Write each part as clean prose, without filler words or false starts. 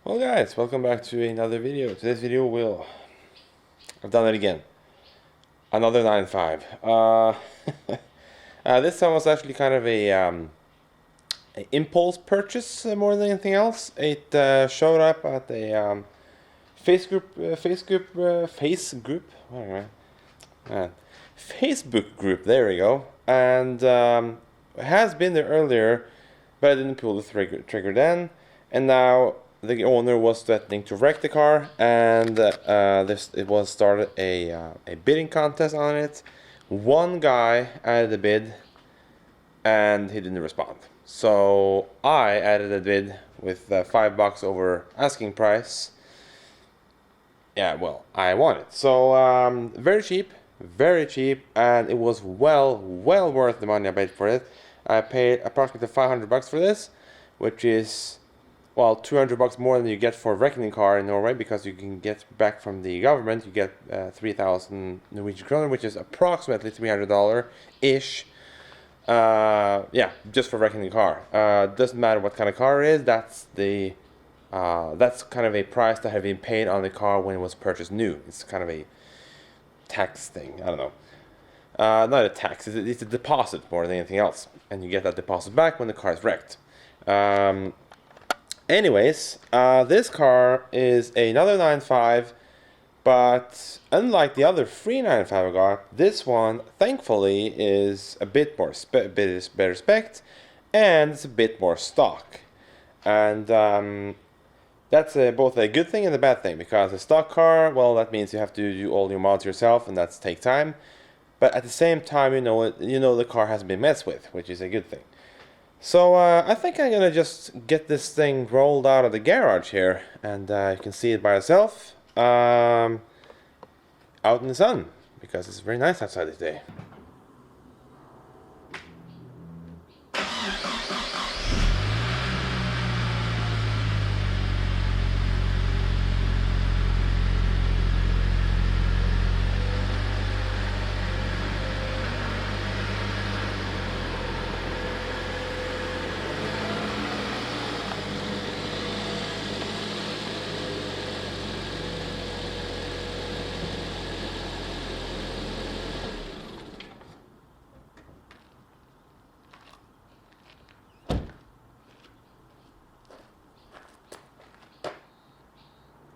Well guys, welcome back to another video. Today's video I've done it again. Another 9.5. This time was actually kind of a impulse purchase more than anything else. It showed up at a Facebook group, there we go. And it has been there earlier, but I didn't pull the trigger then. And now the owner was threatening to wreck the car, and it was started a bidding contest on it. One guy added a bid, and he didn't respond. So I added a bid with $5 over asking price. Yeah, well, I won it. So very cheap, and it was well worth the money I paid for it. I paid approximately $500 for this, which is, well, $200 more than you get for a reckoning car in Norway, because you can get back from the government. You get 3,000 Norwegian kroner, which is approximately $300-ish. Yeah, just for reckoning car. Doesn't matter what kind of car it is. That's kind of a price that had been paid on the car when it was purchased new. It's kind of a tax thing. I don't know. Not a tax. It's a deposit more than anything else, and you get that deposit back when the car is wrecked. Anyways, this car is another 9.5, but unlike the other 3.95 I got, this one thankfully is a bit better spec, and it's a bit more stock. And that's both a good thing and a bad thing, because a stock car, well, that means you have to do all your mods yourself, and that's take time. But at the same time, you know the car hasn't been messed with, which is a good thing. So I think I'm gonna just get this thing rolled out of the garage here, and you can see it by itself out in the sun, because it's very nice outside today.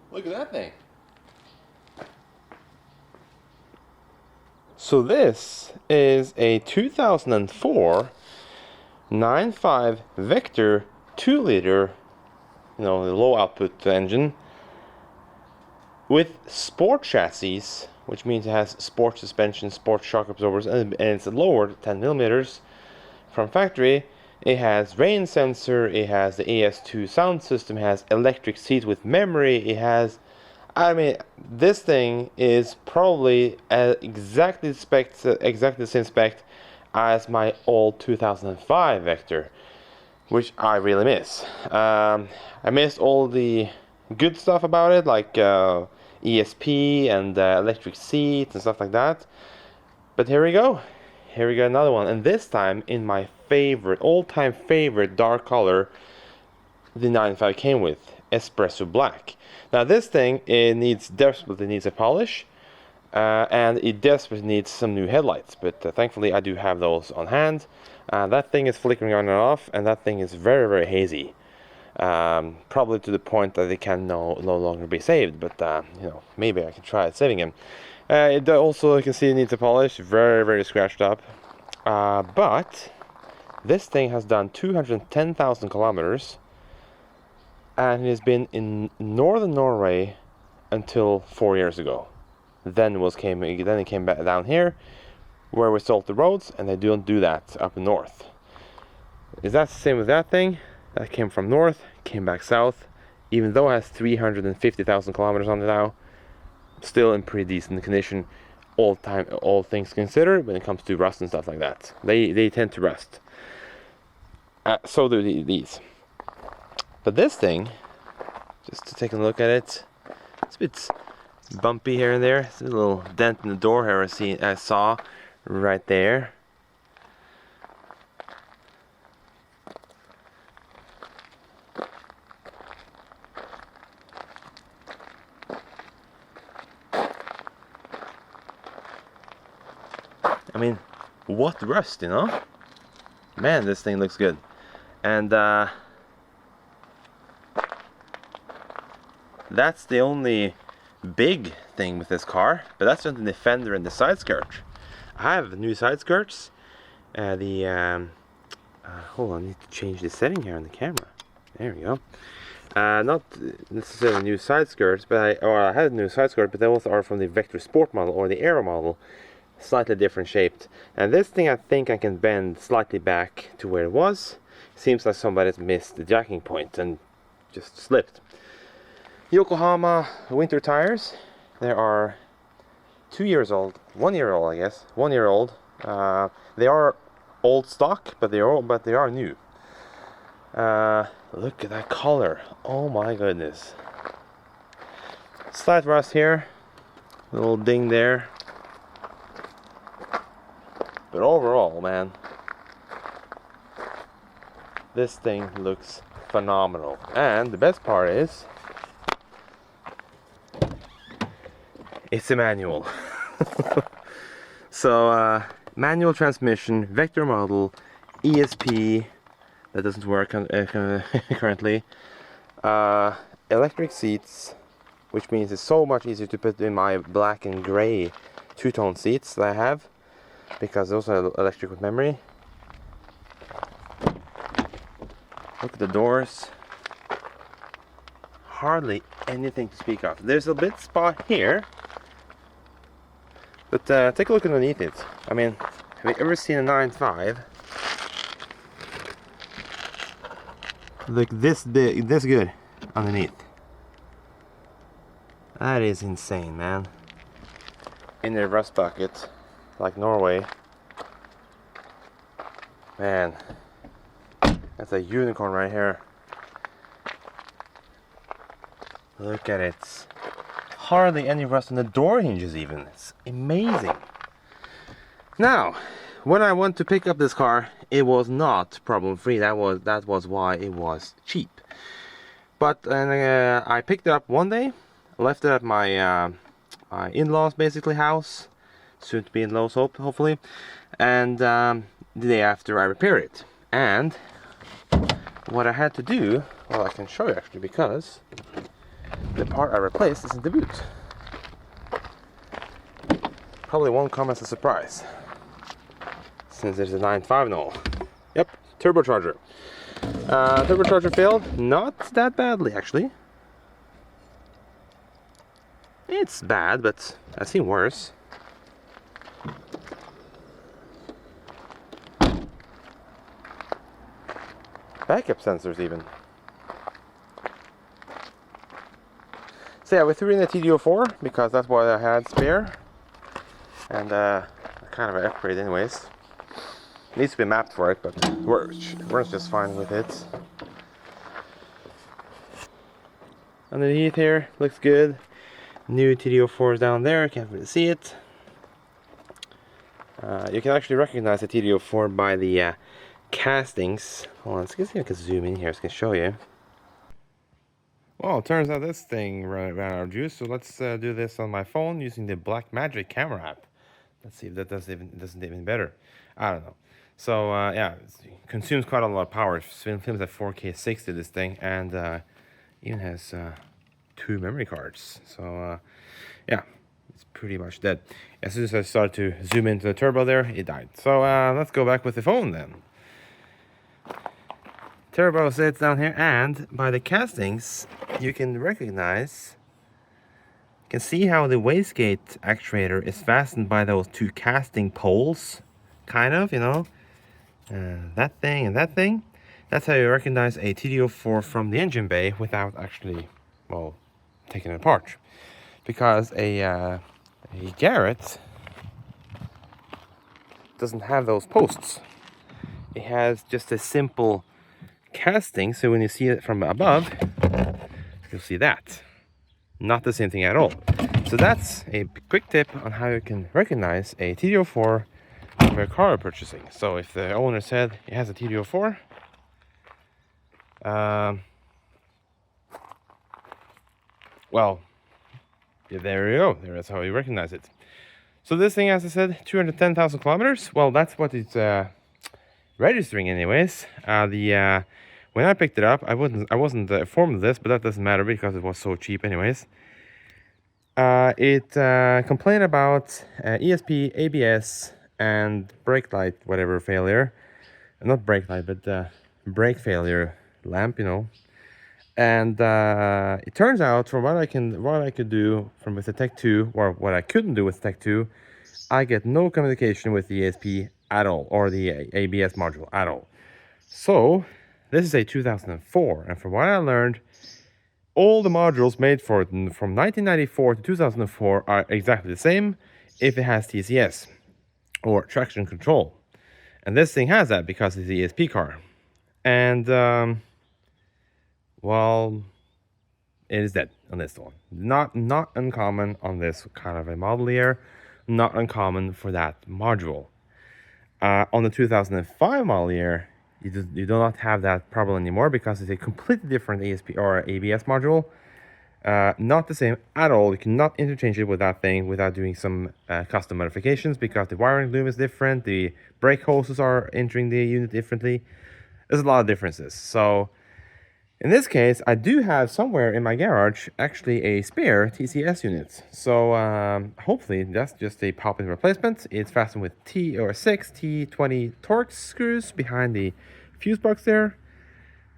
Look at that thing. So this is a 2004 9.5 Vector 2-liter, the low output engine, with sport chassis, which means it has sport suspension, sport shock absorbers, and it's lowered 10 millimeters from factory. It has rain sensor, it has the AS2 sound system, it has electric seats with memory, it has, this thing is probably exactly the same spec as my old 2005 Vector, which I really miss. I missed all the good stuff about it, like ESP and electric seats and stuff like that. But here we go. Here we got another one, and this time in my all-time favorite dark color the 9.5 came with, espresso black. Now this thing, it desperately needs a polish, and it desperately needs some new headlights, but thankfully I do have those on hand. That thing is flickering on and off, and that thing is very hazy, probably to the point that it can no longer be saved, but maybe I can try saving him. It also, you can see, it needs a polish, very scratched up, but this thing has done 210,000 kilometers, and it has been in northern Norway until 4 years ago. Then it came back down here, where we salt the roads, and they don't do that up north. Is that the same with that thing? That came from north, came back south, even though it has 350,000 kilometers on it now. Still in pretty decent condition, all things considered, when it comes to rust and stuff like that. They tend to rust. So do these. But this thing, just to take a look at it, it's a bit bumpy here and there. There's a little dent in the door here I saw right there. I mean, what rust, you know? Man, this thing looks good. And that's the only big thing with this car, but that's just the fender and the side skirt. I have new side skirts. Hold on, I need to change the setting here on the camera. There we go. Not necessarily new side skirts, but I had a new side skirt, but they also are from the Vector Sport model or the Aero model, slightly different shaped. And this thing I think I can bend slightly back to where it was. Seems like somebody's missed the jacking point and just slipped. Yokohama winter tires. They are 2 years old, 1 year old, I guess, 1 year old. They are old stock, but they are new. Look at that color. Oh my goodness. Slight rust here, little ding there. But overall, man, this thing looks phenomenal. And the best part is, it's a manual. So, manual transmission, Vector model, ESP, that doesn't work currently. Electric seats, which means it's so much easier to put in my black and gray two-tone seats that I have, because those are electric with memory. Look at the doors. Hardly anything to speak of. There's a bit spot here, but take a look underneath it. I mean, have you ever seen a 9.5? Look this big, this good underneath. That is insane, man. In a rust bucket, like Norway. Man, that's a unicorn right here. Look at it. Hardly any rust on the door hinges even. It's amazing. Now, when I went to pick up this car, it was not problem free. That was why it was cheap. But I picked it up one day, left it at my in-laws basically house, soon to be in-laws hopefully, and the day after I repaired it. And what I had to do, well, I can show you actually, because the part I replaced is in the boot. Probably won't come as a surprise, since there's a 9.5 and all. Yep, turbocharger. Turbocharger failed, not that badly actually. It's bad, but I've seen worse. Backup sensors even. So yeah, we threw in a TD04 because that's what I had spare. And kind of an upgrade anyways. Needs to be mapped for it, but works just fine with it. Underneath here, looks good. New TD04s down there, can't really see it. You can actually recognize the TD04 by the castings. Hold on, let's see if I can zoom in here so I can show you. Well, it turns out this thing ran out of juice, so let's do this on my phone using the Blackmagic camera app. Let's see if that does even better. I don't know. So yeah, it consumes quite a lot of power. It films at 4K 60 this thing, and even has 2 memory cards. So yeah, it's pretty much dead. As soon as I started to zoom into the turbo there, it died. So let's go back with the phone then. Turbo sits down here, and by the castings you can recognize, you can see how the wastegate actuator is fastened by those 2 casting poles, kind of, you know, that thing and that thing. That's how you recognize a TD04 from the engine bay without actually, well, taking it apart, because a Garrett doesn't have those posts. It has just a simple casting, so when you see it from above, you'll see that. Not the same thing at all. So that's a quick tip on how you can recognize a TD04 from your car purchasing. So if the owner said it has a TD04, well, yeah, there you go. That's how you recognize it. So this thing, as I said, 210,000 kilometers. Well, that's what it's registering anyways. When I picked it up, I wasn't informed of this, but that doesn't matter because it was so cheap anyways. It complained about ESP, ABS, and brake light, whatever failure. Not brake light, but brake failure lamp, you know. And it turns out, from what I could do with the Tech 2, or what I couldn't do with Tech 2, I get no communication with the ESP at all, or the ABS module at all. So this is a 2004, and from what I learned, all the modules made for it from 1994 to 2004 are exactly the same if it has TCS or traction control. And this thing has that because it's the ESP car. And well, it is dead on this one. Not uncommon on this kind of a model year. Not uncommon for that module. On the 2005 model year, you do not have that problem anymore because it's a completely different ESP or ABS module. Not the same at all. You cannot interchange it with that thing without doing some custom modifications because the wiring loom is different. The brake hoses are entering the unit differently. There's a lot of differences. So in this case, I do have somewhere in my garage actually a spare TCS unit. So hopefully that's just a pop-in replacement. It's fastened with six T20 Torx screws behind the fuse box there,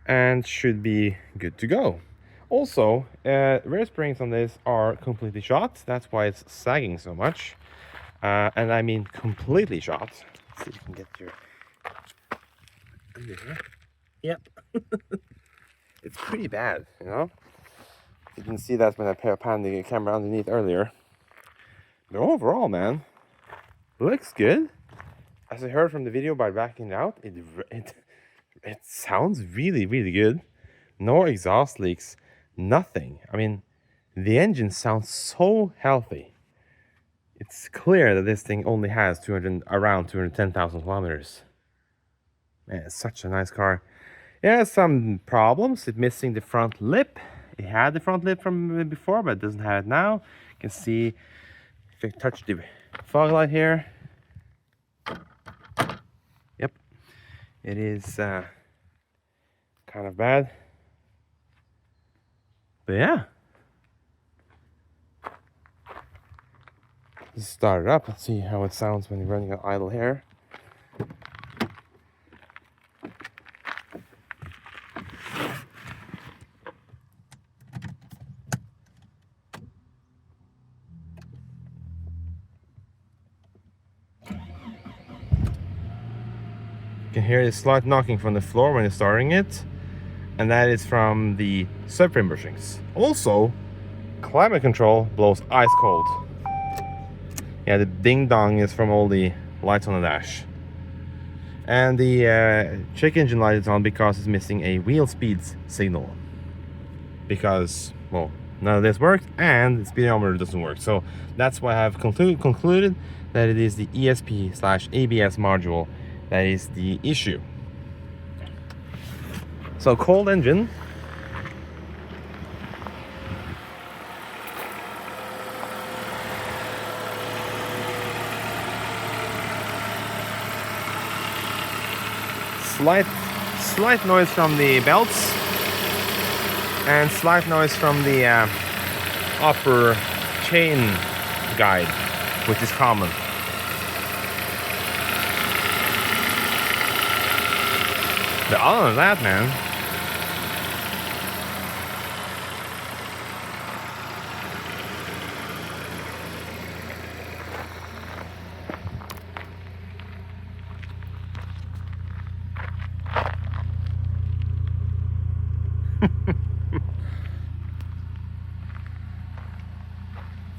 and should be good to go. Also, rear springs on this are completely shot. That's why it's sagging so much. And I mean completely shot. Let's see if you can get your under here. Yep. It's pretty bad, you know? You can see that when I panned the camera underneath earlier. But overall, man, looks good. As I heard from the video by backing it out, it sounds really, really good. No exhaust leaks, nothing. I mean, the engine sounds so healthy. It's clear that this thing only has around 210,000 kilometers. Man, it's such a nice car. It has some problems. It's missing the front lip. It had the front lip from before, but it doesn't have it now. You can see if I touch the fog light here. Yep, it is kind of bad. But yeah. Let's start it up. Let's see how it sounds when you're running an idle here. You can hear the slight knocking from the floor when you're starting it, and that is from the subframe bushings. Also, climate control blows ice cold. Yeah, the ding dong is from all the lights on the dash. And the check engine light is on because it's missing a wheel speeds signal. Because, well, none of this works and the speedometer doesn't work. So that's why I've concluded that it is the ESP/ABS module that is the issue. So cold engine. Slight noise from the belts and slight noise from the upper chain guide, which is common. But other than that, man,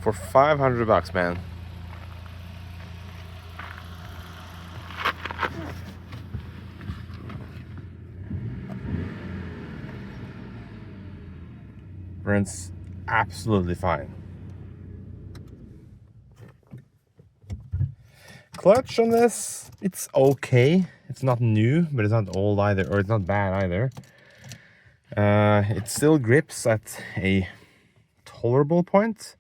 for $500, man. Runs absolutely fine. Clutch on this, it's okay. It's not new, but it's not old either, or it's not bad either. It still grips at a tolerable point,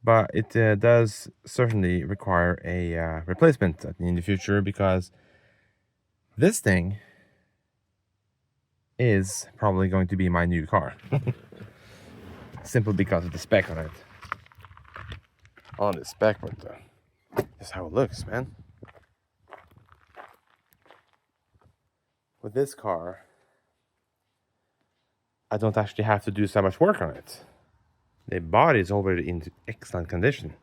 But it does certainly require a replacement in the future, because this thing is probably going to be my new car. Simply because of the spec on it. On the spec, but just how it looks, man. With this car, I don't actually have to do so much work on it. The body is already in excellent condition.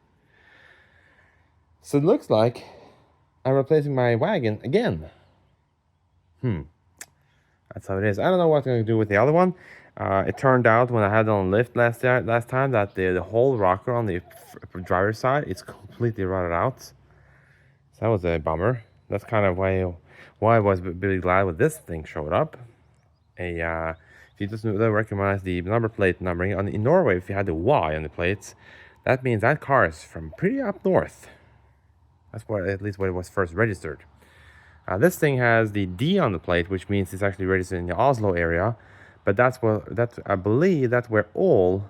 So it looks like I'm replacing my wagon again. That's how it is. I don't know what I'm going to do with the other one. It turned out when I had it on lift last time that the whole rocker on the driver's side is completely rotted out. So that was a bummer. That's kind of why I was really glad when this thing showed up. If you just don't recognize the number plate numbering, in Norway, if you had the Y on the plates, that means that car is from pretty up north. That's at least when it was first registered. This thing has the D on the plate, which means it's actually registered in the Oslo area, but I believe that's where all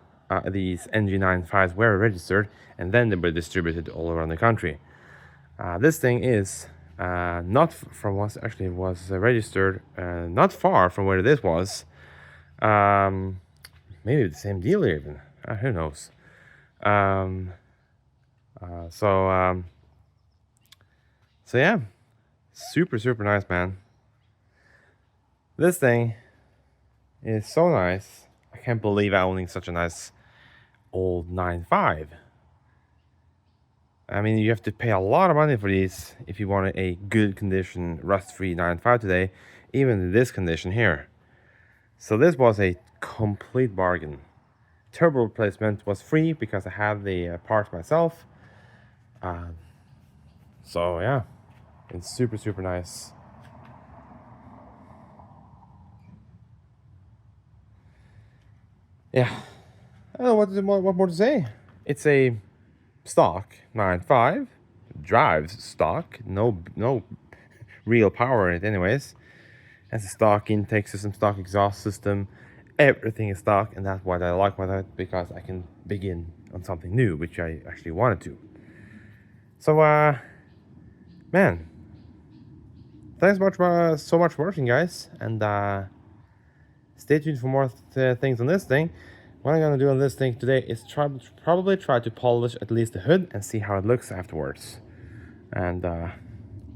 these NG95s were registered, and then they were distributed all around the country. This thing is not from what actually was registered, not far from where this was. Maybe the same dealer even. Who knows? So yeah, super nice, man. This thing is so nice. I can't believe I'm owning such a nice old 9.5. I mean, you have to pay a lot of money for these if you want a good condition, rust-free 9.5 today, even in this condition here. So this was a complete bargain. Turbo replacement was free because I have the parts myself. So yeah, it's super nice. Yeah, I don't know what more to say. It's a stock 9.5, drives stock, no real power in it anyways. Has a stock intake system, stock exhaust system, everything is stock, and that's what I like about it, because I can begin on something new, which I actually wanted to. So man, thanks so much for watching, guys, and stay tuned for more things on this thing. What I'm gonna do on this thing today is probably try to polish at least the hood and see how it looks afterwards. And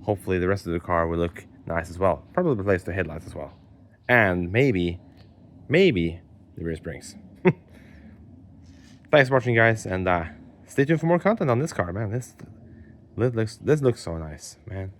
hopefully the rest of the car will look nice as well. Probably replace the headlights as well. And maybe the rear springs. Thanks for watching, guys, and stay tuned for more content on this car, man. This looks so nice, man.